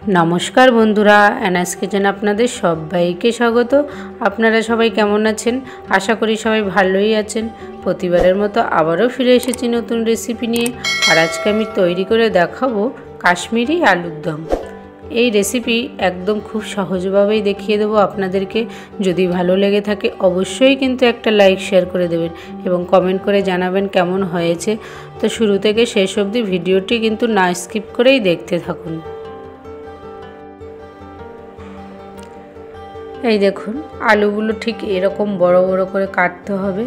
नमस्कार बंधुरा NS kitchen आपनादेर सबाइके स्वागत। आपनारा सबाई केमन आछेन? आशा करी सबाई भालोई आछेन। प्रतिबारेर मतो आबारो फिरे एसेछि नतुन रेसिपि निये। आर आजके आमि तैरि करे देखाबो काश्मीरी आलुर दम। এই রেসিপি একদম খুব সহজভাবেই দেখিয়ে দেবো আপনাদেরকে। যদি ভালো লেগে থাকে অবশ্যই কিন্তু একটা লাইক শেয়ার করে দেবেন এবং কমেন্ট করে জানাবেন কেমন হয়েছে। তো শুরু থেকে শেষ অবধি ভিডিওটি কিন্তু না স্কিপ করেই দেখতে থাকুন। এই দেখুন আলুগুলো ঠিক এরকম বড় বড় করে কাটতে হবে।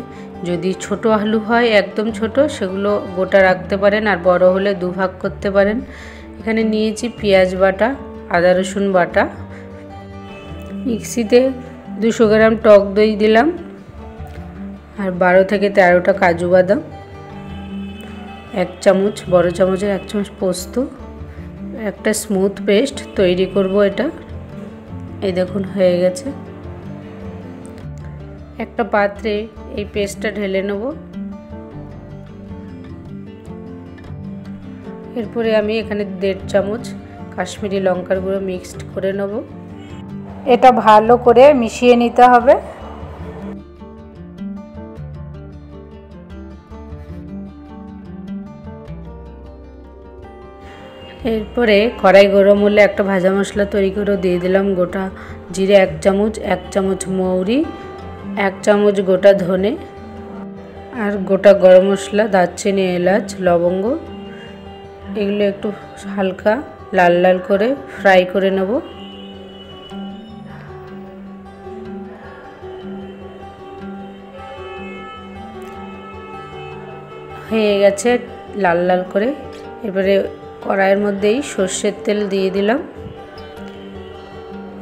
যদি ছোট আলু হয় একদম ছোট সেগুলো গোটা রাখতে পারেন, আর বড় হলে দুভাগ করতে পারেন। এখানে নিয়েছি পেঁয়াজ বাটা, আদা রসুন বাটা, মিক্সিতে 200 গ্রাম টক দই দিলাম, আর 12 থেকে 13টা কাজু বাদাম, 1 চামচ বড় চামচের 1 চামচ পোস্ত, একটা স্মুথ পেস্ট তৈরি করব এটা। এই দেখুন হয়ে গেছে। একটা পাত্রে এই পেস্টটা ঢেলে নেব। এরপরে আমি এখানে 1.5 চামচ কাশ্মীরি লঙ্কার গুঁড়ো মিক্সড করে নেব। এটা ভালো করে মিশিয়ে নিতে হবে। এরপরে কড়াই গরম হলে একটা ভাজা মশলা তৈরি করে দিয়ে দিলাম। গোটা জিরে 1 চামচ, 1 চামচ মৌরি, 1 চামচ গোটা ধনে, আর গোটা গরম মশলা, দারচিনি, এলাচ, লবঙ্গ। এগুলো একটু হালকা লাল লাল করে ফ্রাই করে নেব। হয়ে গেছে লাল লাল করে। এবারে কড়াইয়ের মধ্যেই সর্ষের তেল দিয়ে দিলাম।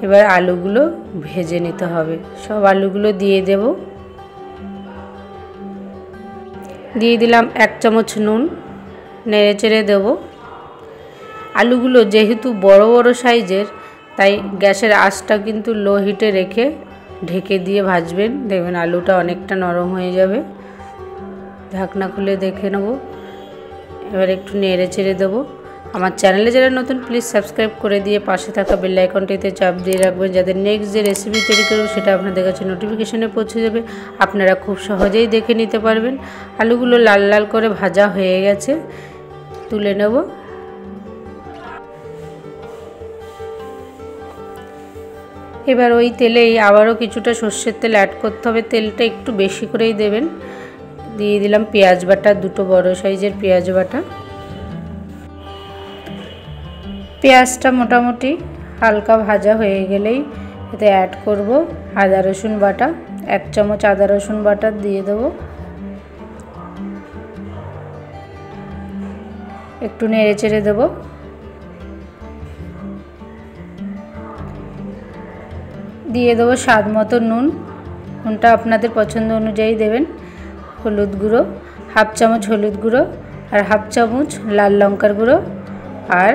এবার আলুগুলো ভেজে নিতে হবে। সব আলুগুলো দিয়ে দেব। দিয়ে দিলাম 1 চামচ নুন, নেড়ে চেড়ে দেব। আলুগুলো যেহেতু বড় বড় সাইজের, তাই গ্যাসের আঁচটা কিন্তু লো হিটে রেখে ঢেকে দিয়ে ভাজবেন। দেখবেন আলুটা অনেকটা নরম হয়ে যাবে। ঢাকনা খুলে দেখে নেব। এবার একটু নেড়ে চেড়ে দেবো। আমার চ্যানেলে যারা নতুন প্লিজ সাবস্ক্রাইব করে দিয়ে পাশে থাকা বেল আইকনটিতে চাপ দিয়ে রাখবেন, যাতে নেক্সট যে রেসিপি তৈরি করব সেটা আপনাদের কাছে নোটিফিকেশনে পৌঁছে যাবে। আপনারা খুব সহজেই দেখে নিতে পারবেন। আলুগুলো লাল লাল করে ভাজা হয়ে গেছে, তুলে নেব। এবার ওই তেলেই আবারও কিছুটা সর্ষের তেল অ্যাড করতে হবে। তেলটা একটু বেশি করেই দেবেন। দিয়ে দিলাম পেঁয়াজ বাটা, 2টো বড় সাইজের পেঁয়াজ বাটা। পেঁয়াজটা মোটামুটি হালকা ভাজা হয়ে গেলেই এতে অ্যাড করব আদা রসুন বাটা। 1 চামচ আদা রসুন বাটা দিয়ে দেব। একটু নেড়ে চেড়ে দেব। দিয়ে দেবো স্বাদ মতো নুন। নুনটা আপনাদের পছন্দ অনুযায়ী দেবেন। হলুদ গুঁড়ো 1/2 চামচ হলুদ গুঁড়ো, আর 1/2 চামচ লাল লঙ্কার গুঁড়ো, আর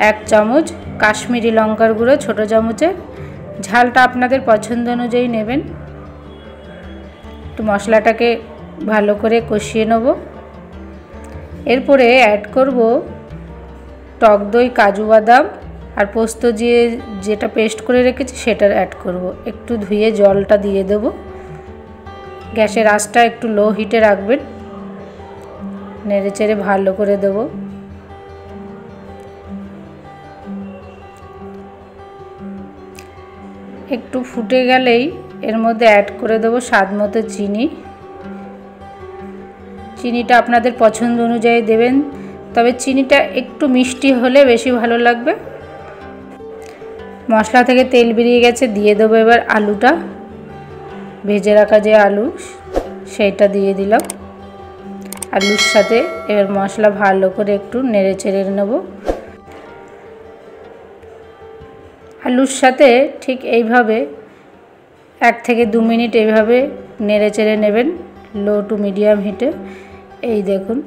1 চামচ কাশ্মীরি লঙ্কার গুঁড়ো ছোট চামচে। ঝালটা আপনাদের পছন্দ অনুযায়ী নেবেন। একটু মশলাটাকে ভালো করে কষিয়ে নেব। এরপরে অ্যাড করব টক দই, কাজু বাদাম আর পোস্ত যেটা পেস্ট করে রেখেছি সেটা অ্যাড করব। একটু ধুয়ে জলটা দিয়ে দেব। গ্যাসের আঁচটা একটু লো হিটে রাখবেন। নেড়ে চেড়ে ভালো করে দেব। একটু ফুটে গেলেই এর মধ্যে অ্যাড করে দেব স্বাদ মতো চিনি। চিনিটা আপনাদের পছন্দ অনুযায়ী দেবেন, তবে চিনিটা একটু মিষ্টি হলে বেশি ভালো লাগবে। মশলা থেকে তেল বেরিয়ে গেছে, দিয়ে দেবো এবার আলুটা। ভেজে রাখা যে আলু সেইটা দিয়ে দিলাম। আলুর সাথে এবার মশলা ভালো করে একটু নেড়ে চেড়ে নেব। আলুর সাথে ঠিক এইভাবে 1 থেকে 2 মিনিট এইভাবে নেড়ে চেড়ে নেবেন লো টু মিডিয়াম হিটে। এই দেখুন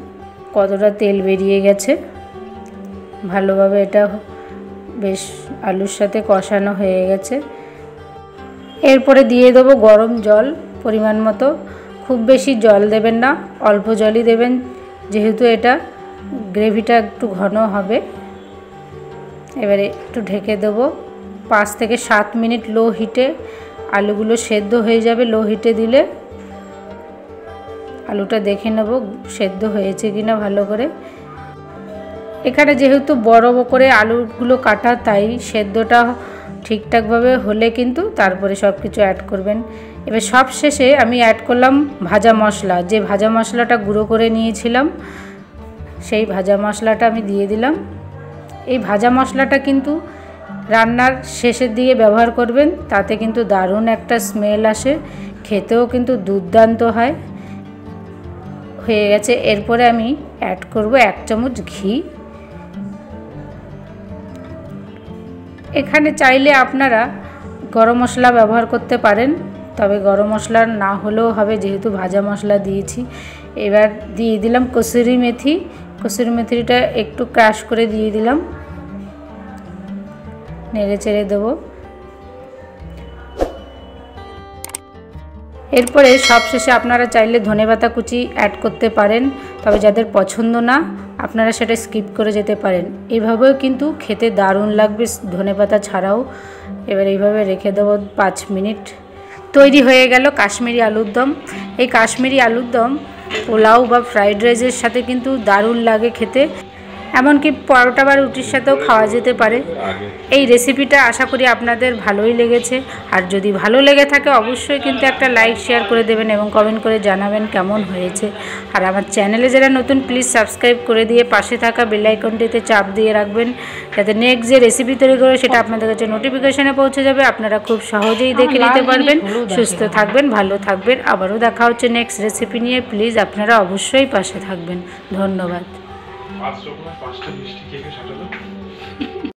কতটা তেল বেরিয়ে গেছে। ভালোভাবে এটা বেশ আলুর সাথে কষানো হয়ে গেছে। এরপরে দিয়ে দেবো গরম জল পরিমাণ মতো। খুব বেশি জল দেবেন না, অল্প জলই দেবেন, যেহেতু এটা গ্রেভিটা একটু ঘন হবে। এবারে একটু ঢেকে দেবো 5 থেকে 7 মিনিট লো হিটে আলুগুলো সেদ্ধ হয়ে যাবে। লো হিটে দিলে আলুটা দেখে নেব সেদ্ধ হয়েছে কিনা ভালো করে। এখানে যেহেতু বড় করে আলুগুলো কাটা তাই সেদ্ধটা ঠিকঠাকভাবে হলে কিন্তু তারপরে সব কিছু অ্যাড করবেন। এবার সব শেষে আমি অ্যাড করলাম ভাজা মশলা, যে ভাজা মশলাটা গুঁড়ো করে নিয়েছিলাম সেই ভাজা মশলাটা আমি দিয়ে দিলাম। এই ভাজা মশলাটা কিন্তু রান্নার শেষের দিকে ব্যবহার করবেন, তাতে কিন্তু দারুণ একটা স্মেল আসে, খেতেও কিন্তু দুর্দান্ত হয়। হয়ে গেছে। এরপরে আমি অ্যাড করব 1 চামচ ঘি। এখানে চাইলে আপনারা গরম মশলা ব্যবহার করতে পারেন, তবে গরম মশলা না হলেও হবে যেহেতু ভাজা মশলা দিয়েছি। এবার দিয়ে দিলাম কসুরি মেথি। কসুরি মেথিটা একটু ক্রাশ করে দিয়ে দিলাম, নেড়ে চেড়ে দেবো। এরপরে সবশেষে আপনারা চাইলে ধনেপাতা কুচি অ্যাড করতে পারেন, তবে যাদের পছন্দ না আপনারা সেটা স্কিপ করে যেতে পারেন। এইভাবেও কিন্তু খেতে দারুণ লাগবে ধনেপাতা ছাড়াও। এবার এইভাবে রেখে দেবো 5 মিনিট। তৈরি হয়ে গেল কাশ্মীরি আলুর দম। এই কাশ্মীরি আলুর দম পোলাও বা ফ্রাইড রাইসের সাথে কিন্তু দারুণ লাগে খেতে, এমনকি পরোটা বা রুটির সাথেও খাওয়া যেতে পারে। এই রেসিপিটা আশা করি আপনাদের ভালোই লেগেছে, আর যদি ভালো লেগে থাকে অবশ্যই কিন্তু একটা লাইক শেয়ার করে দেবেন এবং কমেন্ট করে জানাবেন কেমন হয়েছে। আর আমার চ্যানেলে যারা নতুন প্লিজ সাবস্ক্রাইব করে দিয়ে পাশে থাকা বেল আইকনটিতে চাপ দিয়ে রাখবেন, যাতে নেক্সট যে রেসিপি তৈরি করে সেটা আপনাদের কাছে নোটিফিকেশনে পৌঁছে যাবে, আপনারা খুব সহজেই দেখে নিতে পারবেন। সুস্থ থাকবেন, ভালো থাকবেন। আবারও দেখা হচ্ছে নেক্সট রেসিপি নিয়ে। প্লিজ আপনারা অবশ্যই পাশে থাকবেন। ধন্যবাদ। 5 রকমের 5টা মিষ্টি কেকে সাজালো।